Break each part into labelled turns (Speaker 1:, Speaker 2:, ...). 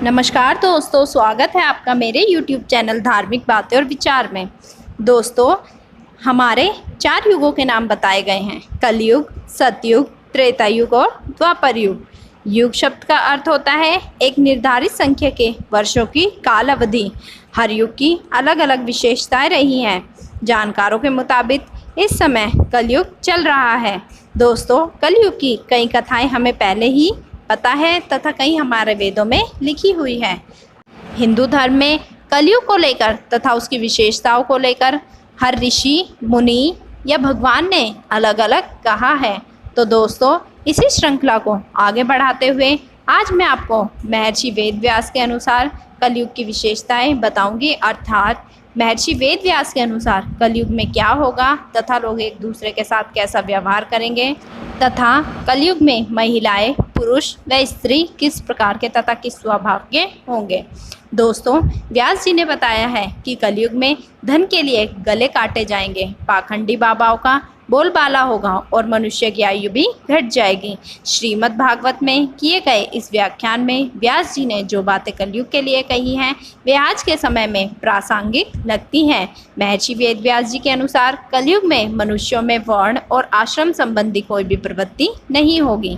Speaker 1: नमस्कार दोस्तों, स्वागत है आपका मेरे YouTube चैनल धार्मिक बातें और विचार में। दोस्तों, हमारे 4 युगों के नाम बताए गए हैं: कलयुग, सतयुग, त्रेता युग और द्वापर युग। युग शब्द का अर्थ होता है एक निर्धारित संख्या के वर्षों की काल अवधि। हर युग की अलग अलग विशेषताएं रही हैं। जानकारों के मुताबिक इस समय कलयुग चल रहा है। दोस्तों, कलयुग की कई कथाएं हमें पहले ही पता है तथा कई हमारे वेदों में लिखी हुई है। हिंदू धर्म में कलयुग को लेकर तथा उसकी विशेषताओं को लेकर हर ऋषि, मुनि या भगवान ने अलग अलग कहा है। तो दोस्तों, इसी श्रृंखला को आगे बढ़ाते हुए आज मैं आपको महर्षि वेदव्यास के अनुसार कलयुग की विशेषताएं बताऊंगी। अर्थात महर्षि वेदव्यास के अनुसार कलयुग में क्या होगा तथा लोग एक दूसरे के साथ कैसा व्यवहार करेंगे तथा कलयुग में महिलाएं, पुरुष व स्त्री किस प्रकार के तथा किस स्वभाव के होंगे। दोस्तों, व्यास जी ने बताया है कि कलयुग में धन के लिए गले काटे जाएंगे, पाखंडी बाबाओं का बोलबाला होगा और मनुष्य की आयु भी घट जाएगी। श्रीमद् भागवत में किए गए इस व्याख्यान में व्यास जी ने जो बातें कलयुग के लिए कही हैं वे आज के समय में प्रासंगिक लगती हैं। महर्षि वेदव्यास जी के अनुसार कलयुग में मनुष्यों में वर्ण और आश्रम संबंधी कोई भी प्रवृत्ति नहीं होगी।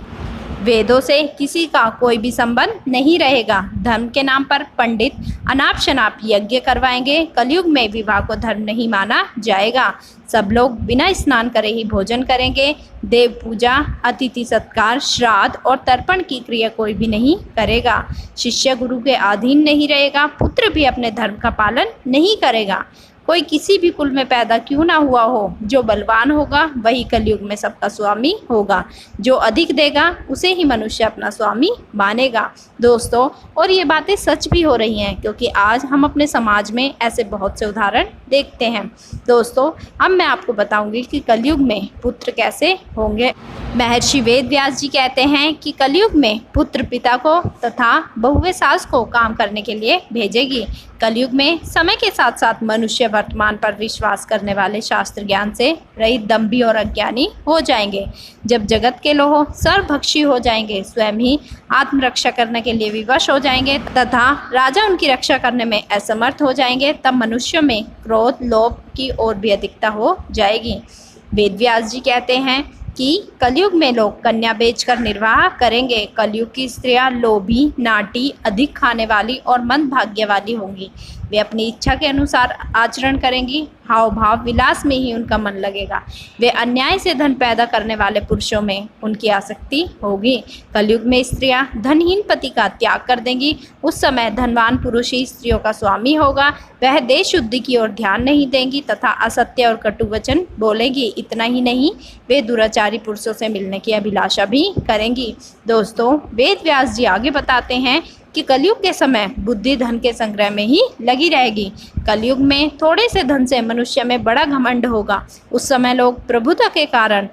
Speaker 1: वेदों से किसी का कोई भी संबंध नहीं रहेगा। धर्म के नाम पर पंडित अनाप शनाप यज्ञ करवाएंगे। कलयुग में विवाह को धर्म नहीं माना जाएगा। सब लोग बिना स्नान करे ही भोजन करेंगे। देव पूजा, अतिथि सत्कार, श्राद्ध और तर्पण की क्रिया कोई भी नहीं करेगा। शिष्य गुरु के अधीन नहीं रहेगा। पुत्र भी अपने धर्म का पालन नहीं करेगा। कोई किसी भी कुल में पैदा क्यों ना हुआ हो, जो बलवान होगा वही कलयुग में सबका स्वामी होगा। जो अधिक देगा उसे ही मनुष्य अपना स्वामी मानेगा। दोस्तों, और ये बातें सच भी हो रही हैं, क्योंकि आज हम अपने समाज में ऐसे बहुत से उदाहरण देखते हैं। दोस्तों, अब मैं आपको बताऊंगी कि कलयुग में पुत्र कैसे होंगे। महर्षि वेदव्यास जी कहते हैं कि कलयुग में पुत्र पिता को तथा बहुएं सास को काम करने के लिए भेजेगी। कलयुग में समय के साथ साथ मनुष्य वर्तमान पर विश्वास करने वाले शास्त्र ज्ञान से रहित दंभी और अज्ञानी हो जाएंगे। जब जगत के लोग सर्वभक्षी हो जाएंगे, स्वयं ही आत्मरक्षा करने के लिए विवश हो जाएंगे तथा राजा उनकी रक्षा करने में असमर्थ हो जाएंगे, तब मनुष्यों में क्रोध, लोभ की ओर भी अधिकता हो जाएगी। वेदव्यास जी कहते हैं कि कलयुग में लोग कन्या बेचकर निर्वाह करेंगे। कलयुग की स्त्रियां लोभी, नाटी, अधिक खाने वाली और मंदभाग्य वाली होंगी। वे अपनी इच्छा के अनुसार आचरण करेंगी। हाव भाव विलास में ही उनका मन लगेगा। वे अन्याय से धन पैदा करने वाले पुरुषों में उनकी आसक्ति होगी। कलयुग में स्त्रियां धनहीन पति का त्याग कर देंगी। उस समय धनवान पुरुष ही स्त्रियों का स्वामी होगा। वह देश शुद्धि की ओर ध्यान नहीं देंगी तथा असत्य और कटु वचन बोलेंगी। इतना ही नहीं, वे दुराचारी पुरुषों से मिलने की अभिलाषा भी करेंगी। दोस्तों, वेद व्यास जी आगे बताते हैं कि कलयुग के समय बुद्धि धन के संग्रह में ही लगी रहेगी। कलयुग में थोड़े से धन से मनुष्य में बड़ा घमंड होगा। उस समय लोग प्रभुता के कारण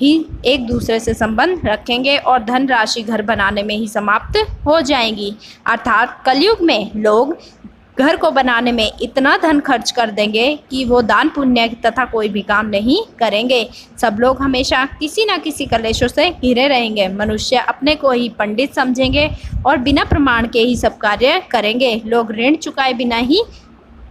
Speaker 1: ही एक दूसरे से संबंध रखेंगे और धन राशि घर बनाने में ही समाप्त हो जाएंगी। अर्थात कलयुग में लोग घर को बनाने में इतना धन खर्च कर देंगे कि वो दान पुण्य तथा कोई भी काम नहीं करेंगे। सब लोग हमेशा किसी न किसी कलेशों से घिरे रहेंगे। मनुष्य अपने को ही पंडित समझेंगे और बिना प्रमाण के ही सब कार्य करेंगे। लोग ऋण चुकाए बिना ही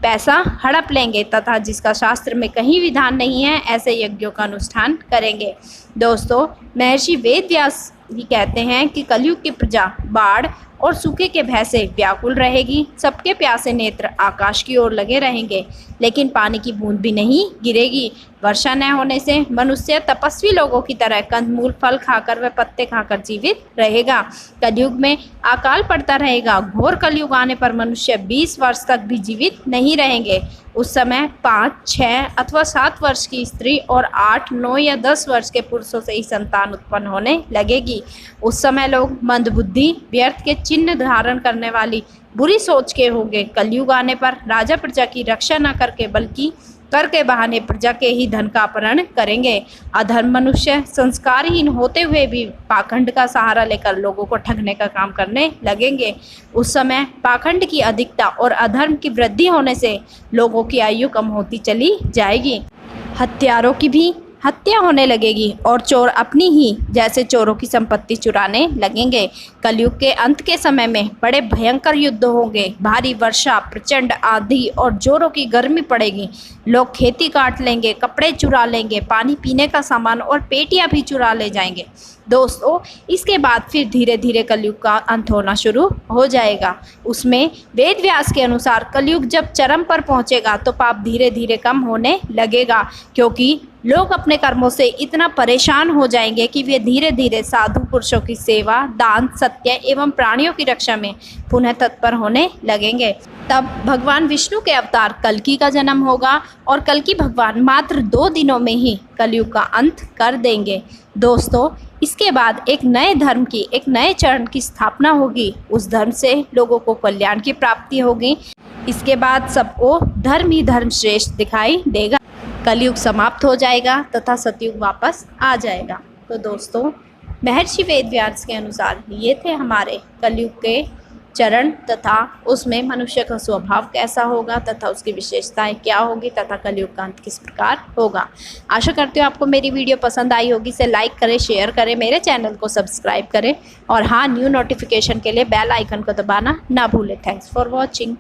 Speaker 1: पैसा हड़प लेंगे तथा जिसका शास्त्र में कहीं विधान नहीं है, ऐसे यज्ञों का अनुष्ठान करेंगे। दोस्तों, महर्षि वेदव्यास जी कहते हैं कि कलयुग की प्रजा बाढ़ और सूखे के भय से व्याकुल रहेगी। सबके प्यासे नेत्र आकाश की ओर लगे रहेंगे, लेकिन पानी की बूंद भी नहीं गिरेगी। वर्षा न होने से मनुष्य तपस्वी लोगों की तरह कंदमूल, फल खाकर व पत्ते खाकर जीवित रहेगा। कलयुग में अकाल पड़ता रहेगा। घोर कलयुग आने पर मनुष्य 20 वर्ष तक भी जीवित नहीं रहेंगे। उस समय 5, 6 अथवा 7 वर्ष की स्त्री और 8, 9 या 10 वर्ष के पुरुषों से ही संतान उत्पन्न होने लगेगी। उस समय लोग मंदबुद्धि, व्यर्थ के चिन्ह धारण करने वाली बुरी सोच के होंगे। कलयुग आने पर राजा प्रजा की रक्षा न करके बल्कि कर के बहाने प्रजा के ही धन का अपहरण करेंगे। अधर्म मनुष्य संस्कारहीन होते हुए भी पाखंड का सहारा लेकर लोगों को ठगने का काम करने लगेंगे। उस समय पाखंड की अधिकता और अधर्म की वृद्धि होने से लोगों की आयु कम होती चली जाएगी। हत्यारों की भी हत्या होने लगेगी और चोर अपनी ही जैसे चोरों की संपत्ति चुराने लगेंगे। कलयुग के अंत के समय में बड़े भयंकर युद्ध होंगे, भारी वर्षा, प्रचंड आंधी और जोरों की गर्मी पड़ेगी। लोग खेती काट लेंगे, कपड़े चुरा लेंगे, पानी पीने का सामान और पेटियां भी चुरा ले जाएंगे। दोस्तों, इसके बाद फिर धीरे धीरे कलयुग का अंत होना शुरू हो जाएगा। उसमें वेद व्यास के अनुसार कलयुग जब चरम पर पहुंचेगा तो पाप धीरे धीरे कम होने लगेगा, क्योंकि लोग अपने कर्मों से इतना परेशान हो जाएंगे कि वे धीरे धीरे साधु पुरुषों की सेवा, दान, सत्य एवं प्राणियों की रक्षा में पुनः तत्पर होने लगेंगे। तब भगवान विष्णु के अवतार कल्कि का जन्म होगा और कल्कि भगवान मात्र 2 दिनों में ही कलयुग का अंत कर देंगे। दोस्तों, इसके बाद एक नए धर्म की, एक नए चरण की स्थापना होगी। उस धर्म से लोगों को कल्याण की प्राप्ति होगी। इसके बाद सबको धर्म ही धर्म श्रेष्ठ दिखाई देगा। कलयुग समाप्त हो जाएगा तथा सतयुग वापस आ जाएगा। तो दोस्तों, महर्षि वेदव्यास के अनुसार ये थे हमारे कलयुग के चरण तथा उसमें मनुष्य का स्वभाव कैसा होगा तथा उसकी विशेषताएं क्या होगी तथा कलयुग का अंत किस प्रकार होगा। आशा करती हूँ आपको मेरी वीडियो पसंद आई होगी। इसे लाइक करें, शेयर करें, मेरे चैनल को सब्सक्राइब करें और हाँ, न्यू नोटिफिकेशन के लिए बेल आइकन को दबाना ना भूलें। Thanks for watching.